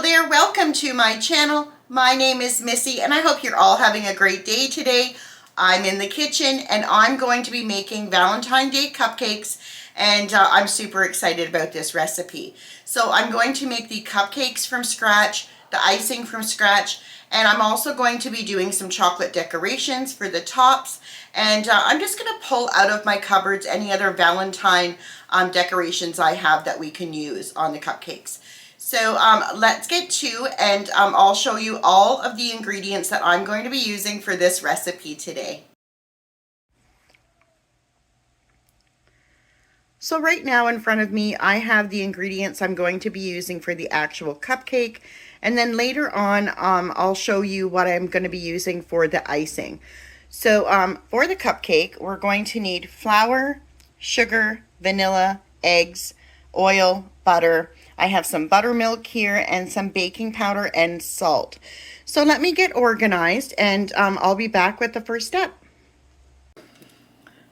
there, welcome to my channel. My name is Missy and I hope you're all having a great day today. I'm in the kitchen and I'm going to be making Valentine's Day cupcakes, and I'm super excited about this recipe. So I'm going to make the cupcakes from scratch, the icing from scratch, and I'm also going to be doing some chocolate decorations for the tops. And I'm just going to pull out of my cupboards any other Valentine decorations I have that we can use on the cupcakes. So let's get to, and I'll show you all of the ingredients that I'm going to be using for this recipe today. So right now in front of me, I have the ingredients I'm going to be using for the actual cupcake. And then later on, I'll show you what I'm going to be using for the icing. So for the cupcake, we're going to need flour, sugar, vanilla, eggs, oil, butter. I have some buttermilk here and some baking powder and salt. So let me get organized, and I'll be back with the first step.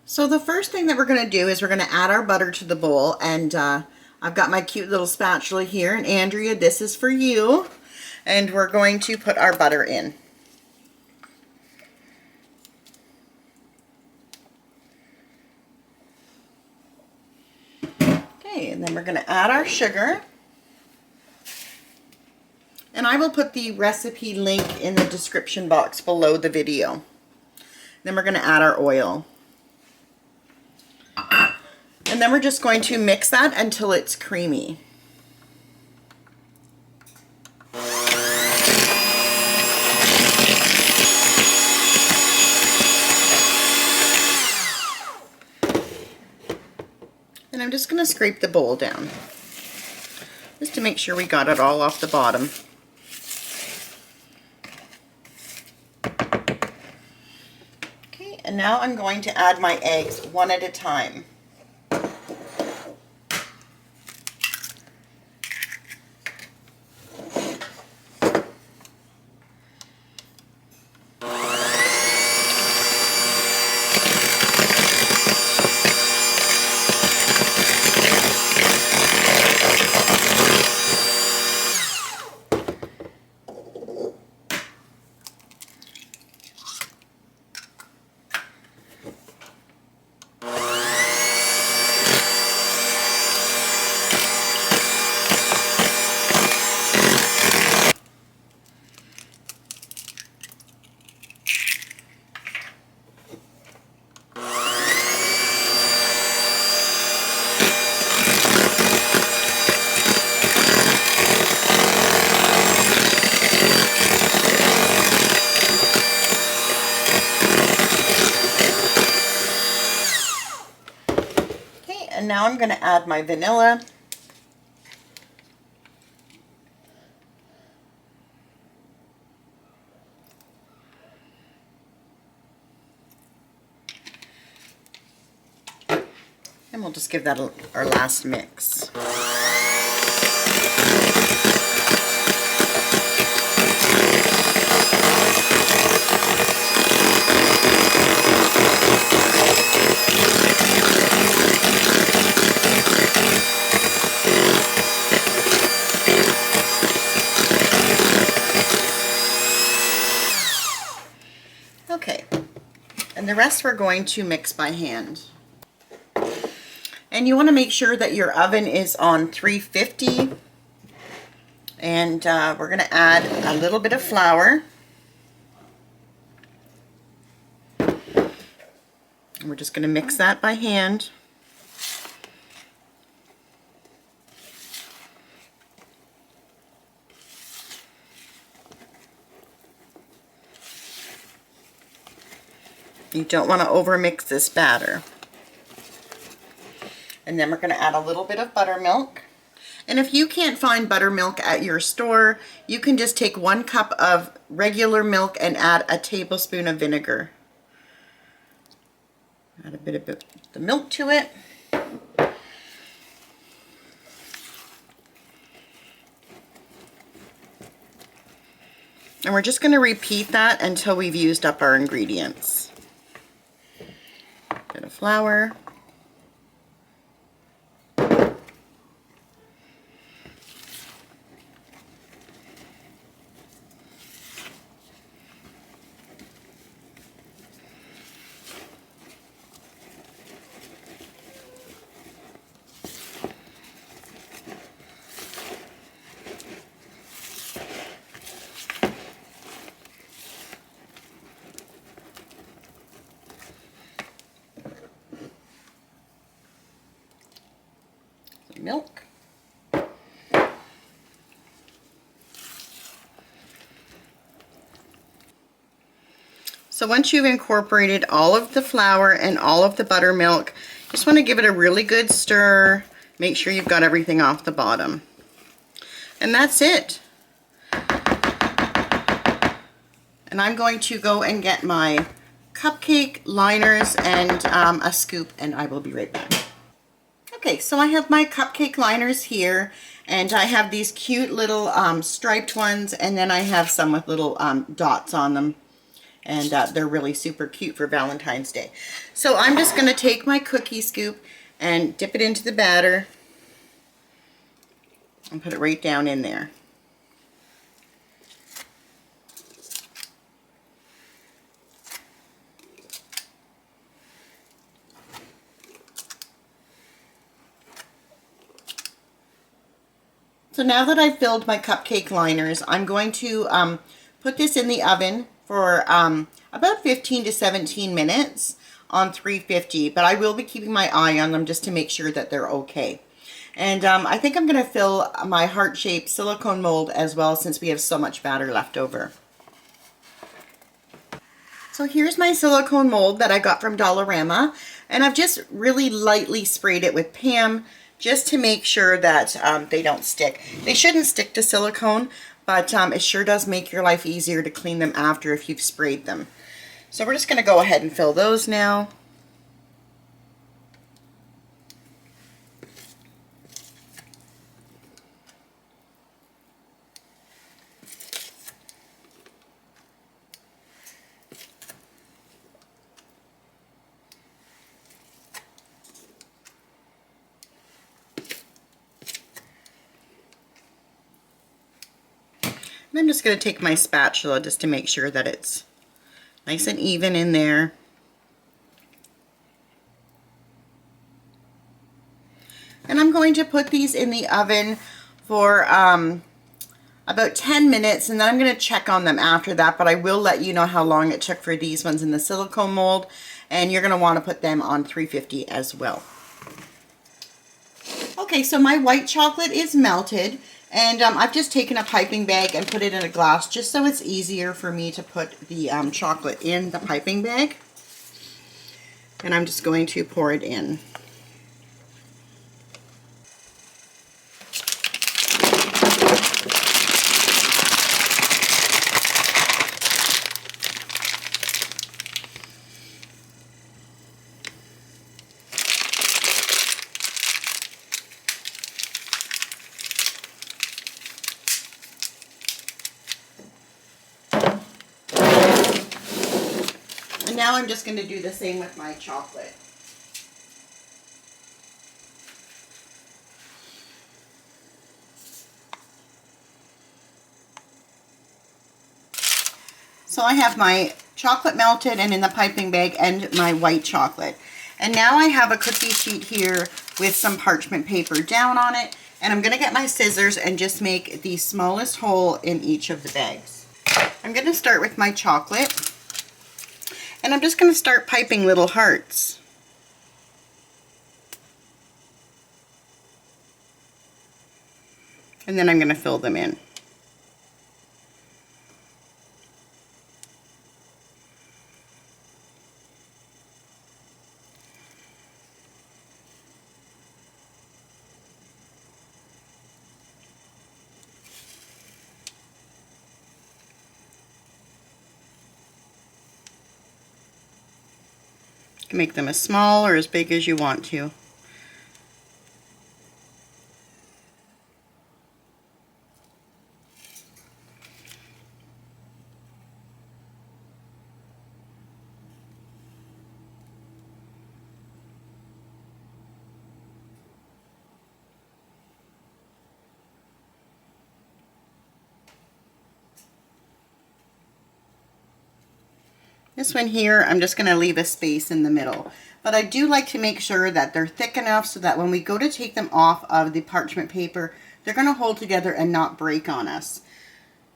So the first thing that we're going to do is we're going to add our butter to the bowl, and I've got my cute little spatula here, and Andrea, this is for you. And we're going to put our butter in. Okay, and then we're going to add our sugar. And I will put the recipe link in the description box below the video. Then we're going to add our oil. And then we're just going to mix that until it's creamy. And I'm just going to scrape the bowl down, just to make sure we got it all off the bottom. Okay, and now I'm going to add my eggs one at a time. And now I'm going to add my vanilla. And we'll just give that our last mix. Okay, and the rest we're going to mix by hand. And you want to make sure that your oven is on 350. And we're going to add a little bit of flour. And we're just going to mix that by hand. You don't want to overmix this batter. And then we're going to add a little bit of buttermilk. And if you can't find buttermilk at your store, you can just take 1 cup of regular milk and add a tablespoon of vinegar. Add a bit of the milk to it. And we're just going to repeat that until we've used up our ingredients. Bit of flour. milk. So once you've incorporated all of the flour and all of the buttermilk, just want to give it a really good stir. Make sure you've got everything off the bottom. And that's it. And I'm going to go and get my cupcake liners and a scoop, and I will be right back. Okay, so I have my cupcake liners here, and I have these cute little striped ones, and then I have some with little dots on them. And they're really super cute for Valentine's Day. So I'm just going to take my cookie scoop and dip it into the batter and put it right down in there. So now that I've filled my cupcake liners, I'm going to put this in the oven for about 15 to 17 minutes on 350, but I will be keeping my eye on them just to make sure that they're okay. And I think I'm going to fill my heart-shaped silicone mold as well, since we have so much batter left over. So here's my silicone mold that I got from Dollarama, and I've just really lightly sprayed it with Pam just to make sure that they don't stick. They shouldn't stick to silicone, but it sure does make your life easier to clean them after if you've sprayed them. So we're just going to go ahead and fill those now. And I'm just going to take my spatula just to make sure that it's nice and even in there. And I'm going to put these in the oven for about 10 minutes, and then I'm going to check on them after that, but I will let you know how long it took for these ones in the silicone mold, and you're going to want to put them on 350 as well. Okay, so my white chocolate is melted. And I've just taken a piping bag and put it in a glass just so it's easier for me to put the chocolate in the piping bag. And I'm just going to pour it in. And now I'm just going to do the same with my chocolate. So I have my chocolate melted and in the piping bag and my white chocolate. And now I have a cookie sheet here with some parchment paper down on it. And I'm going to get my scissors and just make the smallest hole in each of the bags. I'm going to start with my chocolate. And I'm just going to start piping little hearts. And then I'm going to fill them in. You can make them as small or as big as you want to. This one here, I'm just going to leave a space in the middle. But I do like to make sure that they're thick enough so that when we go to take them off of the parchment paper, they're going to hold together and not break on us.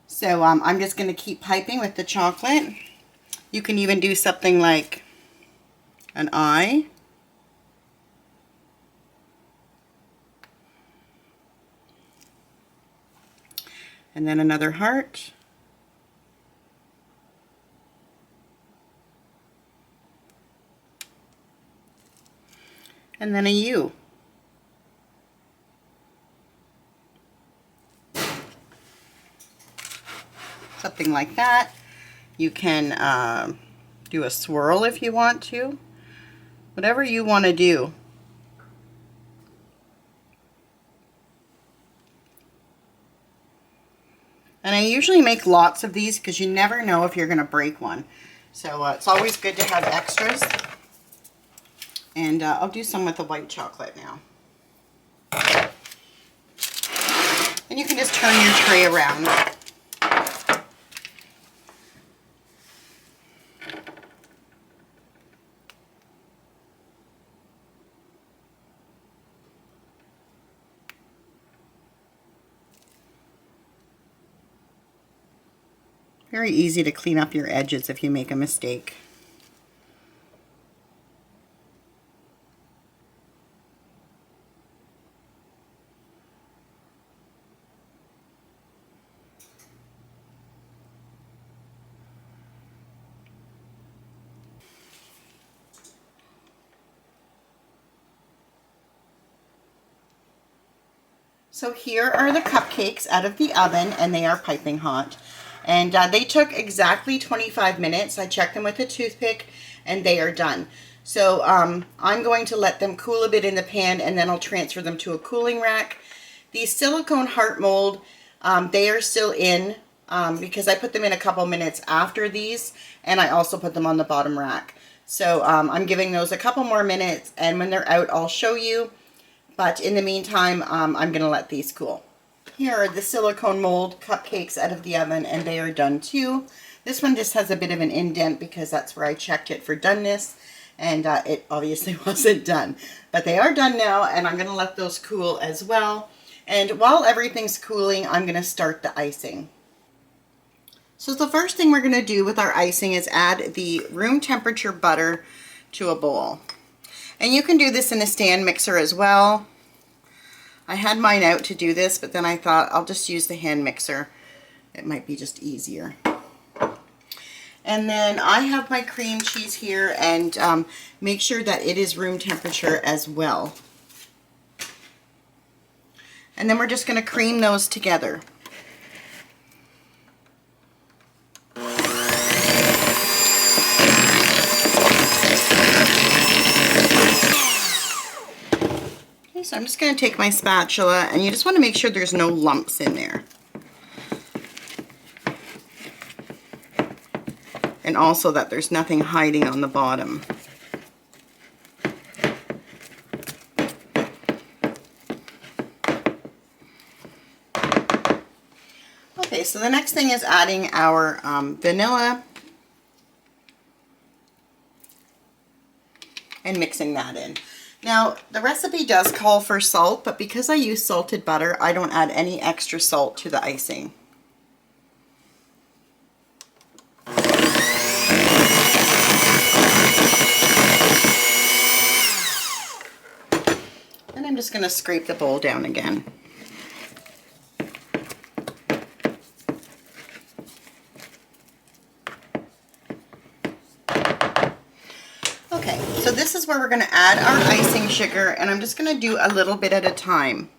So I'm just going to keep piping with the chocolate. You can even do something like an eye. And then another heart. And then a U. Something like that. You can do a swirl if you want to. Whatever you want to do. And I usually make lots of these because you never know if you're going to break one. So it's always good to have extras. And I'll do some with the white chocolate now. And you can just turn your tray around. Very easy to clean up your edges if you make a mistake. So here are the cupcakes out of the oven, and they are piping hot. And they took exactly 25 minutes. I checked them with a toothpick, and they are done. So I'm going to let them cool a bit in the pan, and then I'll transfer them to a cooling rack. These silicone heart mold, they are still in because I put them in a couple minutes after these, and I also put them on the bottom rack. So I'm giving those a couple more minutes, and when they're out, I'll show you. But in the meantime, I'm going to let these cool. Here are the silicone mold cupcakes out of the oven, and they are done too. This one just has a bit of an indent because that's where I checked it for doneness, and it obviously wasn't done. But they are done now, and I'm going to let those cool as well. And while everything's cooling, I'm going to start the icing. So the first thing we're going to do with our icing is add the room temperature butter to a bowl. And you can do this in a stand mixer as well. I had mine out to do this, but then I thought I'll just use the hand mixer. It might be just easier. And then I have my cream cheese here, and make sure that it is room temperature as well. And then we're just going to cream those together. So I'm just going to take my spatula, and you just want to make sure there's no lumps in there. And also that there's nothing hiding on the bottom. Okay, so the next thing is adding our vanilla and mixing that in. Now, the recipe does call for salt, but because I use salted butter, I don't add any extra salt to the icing. And I'm just going to scrape the bowl down again. Okay, so this is where we're going to add our icing sugar, and I'm just going to do a little bit at a time.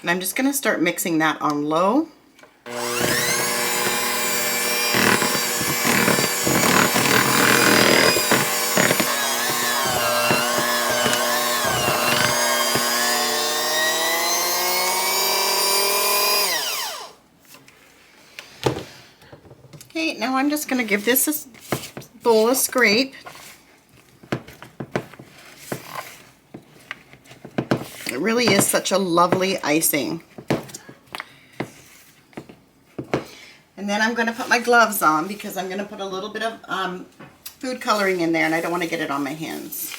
And I'm just going to start mixing that on low. Okay, now I'm just going to give this bowl a scrape. It really is such a lovely icing. And then I'm going to put my gloves on because I'm going to put a little bit of food coloring in there, and I don't want to get it on my hands.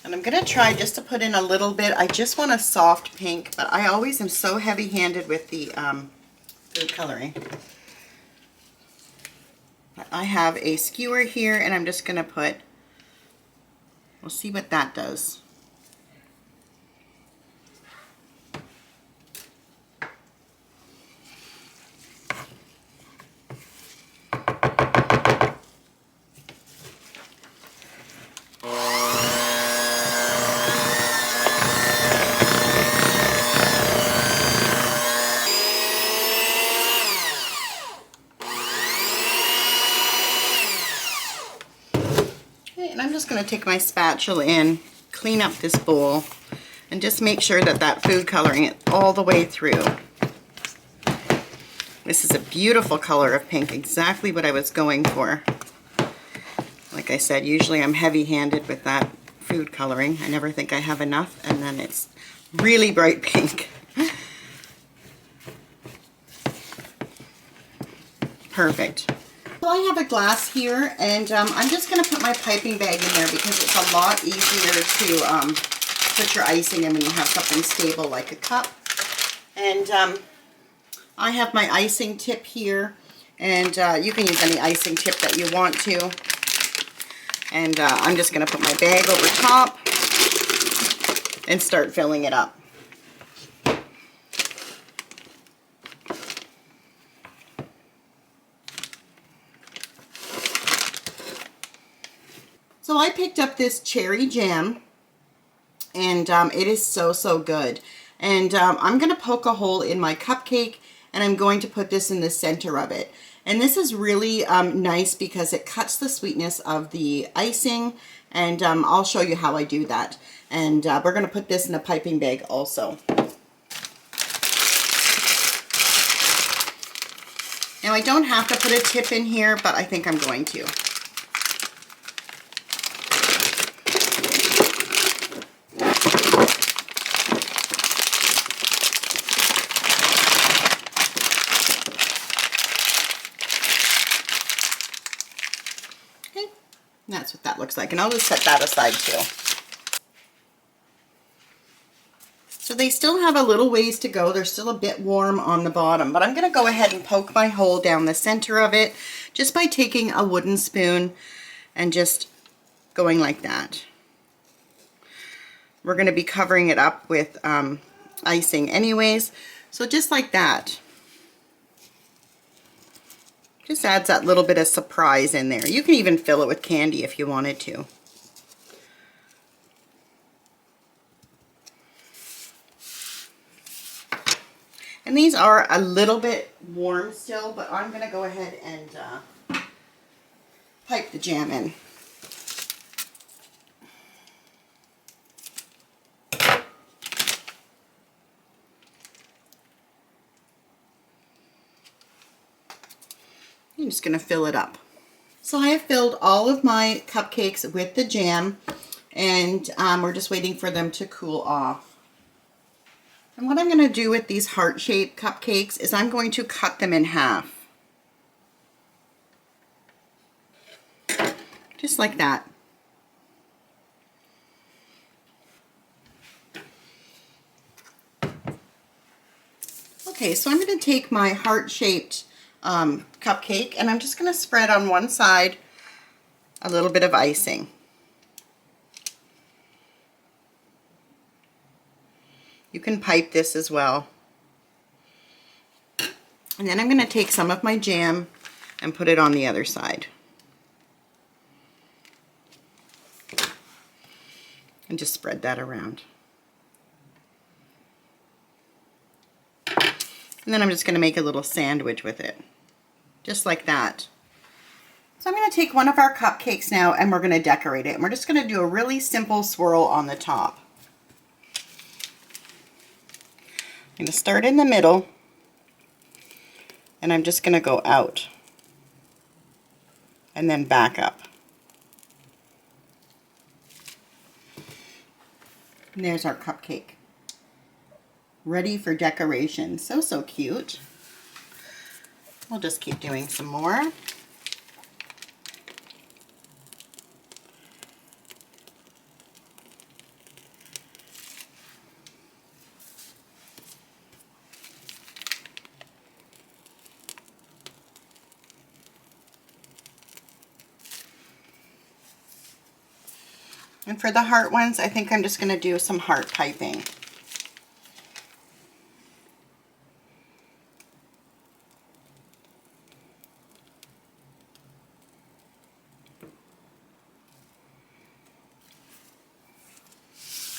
And I'm going to try just to put in a little bit. I just want a soft pink, but I always am so heavy-handed with the food coloring. I have a skewer here, and I'm just going to put, we'll see what that does. And I'm just going to take my spatula in, clean up this bowl, and just make sure that that food coloring is all the way through. This is a beautiful color of pink, exactly what I was going for. Like I said, usually I'm heavy-handed with that food coloring. I never think I have enough, and then it's really bright pink. Perfect. So I have a glass here, and I'm just going to put my piping bag in there because it's a lot easier to put your icing in when you have something stable like a cup. And I have my icing tip here, and you can use any icing tip that you want to. And I'm just going to put my bag over top and start filling it up. So I picked up this cherry jam, and it is so good. And I'm going to poke a hole in my cupcake, and I'm going to put this in the center of it. And this is really nice because it cuts the sweetness of the icing, and I'll show you how I do that. And we're going to put this in a piping bag also. Now I don't have to put a tip in here, but I think I'm going to. That's what that looks like, and I'll just set that aside too. So they still have a little ways to go. They're still a bit warm on the bottom, but I'm going to go ahead and poke my hole down the center of it just by taking a wooden spoon and just going like that. We're going to be covering it up with icing anyways, so just like that. Just adds that little bit of surprise in there. You can even fill it with candy if you wanted to. And these are a little bit warm still, but I'm going to go ahead and pipe the jam in. I'm just going to fill it up. So I have filled all of my cupcakes with the jam, and we're just waiting for them to cool off. And what I'm going to do with these heart-shaped cupcakes is I'm going to cut them in half. Just like that. Okay, so I'm going to take my heart-shaped cupcake, and I'm just going to spread on one side a little bit of icing. You can pipe this as well. And then I'm going to take some of my jam and put it on the other side. And just spread that around. And then I'm just going to make a little sandwich with it. Just like that. So I'm going to take one of our cupcakes now, and we're going to decorate it. And we're just going to do a really simple swirl on the top. I'm going to start in the middle, and I'm just going to go out and then back up. And there's our cupcake. Ready for decoration. So cute. We'll just keep doing some more. And for the heart ones, I think I'm just going to do some heart piping.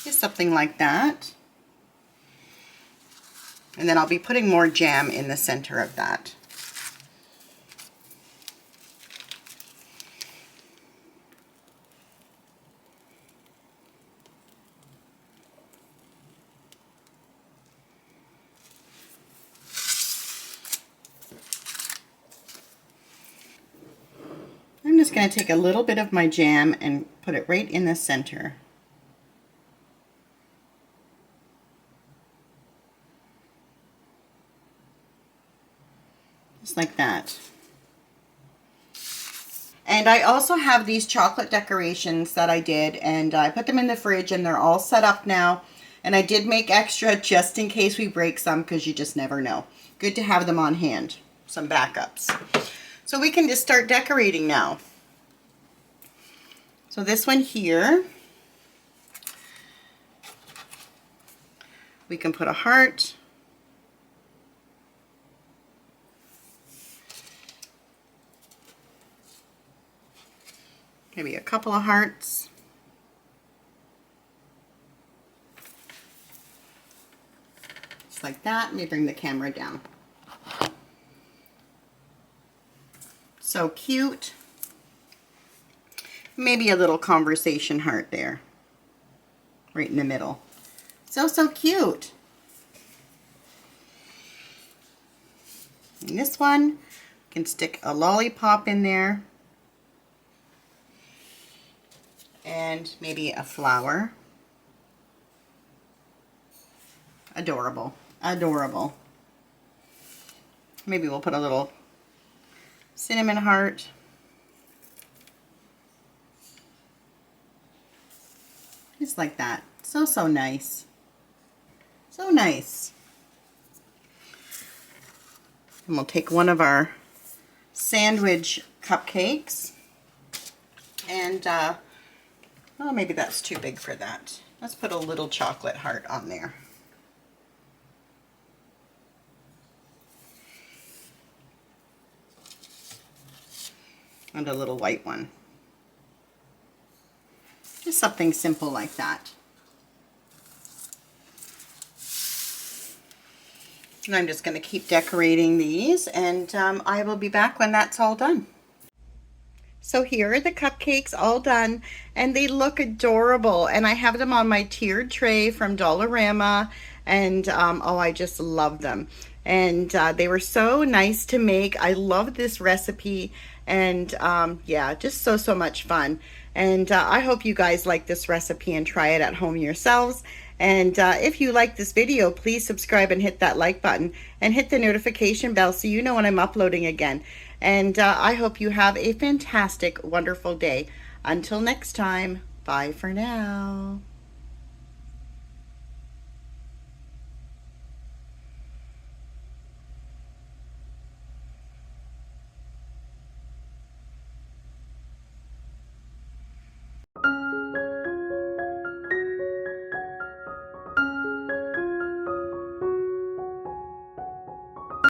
Just something like that. And then I'll be putting more jam in the center of that. I'm just going to take a little bit of my jam and put it right in the center. Just like that. And I also have these chocolate decorations that I did, and I put them in the fridge and they're all set up now. And I did make extra just in case we break some, because you just never know. Good to have them on hand, some backups. So we can just start decorating now. So this one here, we can put a heart. Maybe a couple of hearts. Just like that. Let me bring the camera down. So cute. Maybe a little conversation heart there. Right in the middle. So cute. And this one, you can stick a lollipop in there. And maybe a flower. Adorable. Adorable. Maybe we'll put a little cinnamon heart. Just like that. So nice. So nice. And we'll take one of our sandwich cupcakes and oh, maybe that's too big for that. Let's put a little chocolate heart on there. And a little white one. Just something simple like that. And I'm just going to keep decorating these, and I will be back when that's all done. So here are the cupcakes all done, and they look adorable, and I have them on my tiered tray from Dollarama, and oh, I just love them. And they were so nice to make. I love this recipe, and yeah, just so much fun. And I hope you guys like this recipe and try it at home yourselves. And if you like this video, please subscribe and hit that like button and hit the notification bell so you know when I'm uploading again. And I hope you have a fantastic, wonderful day. Until next time, bye for now.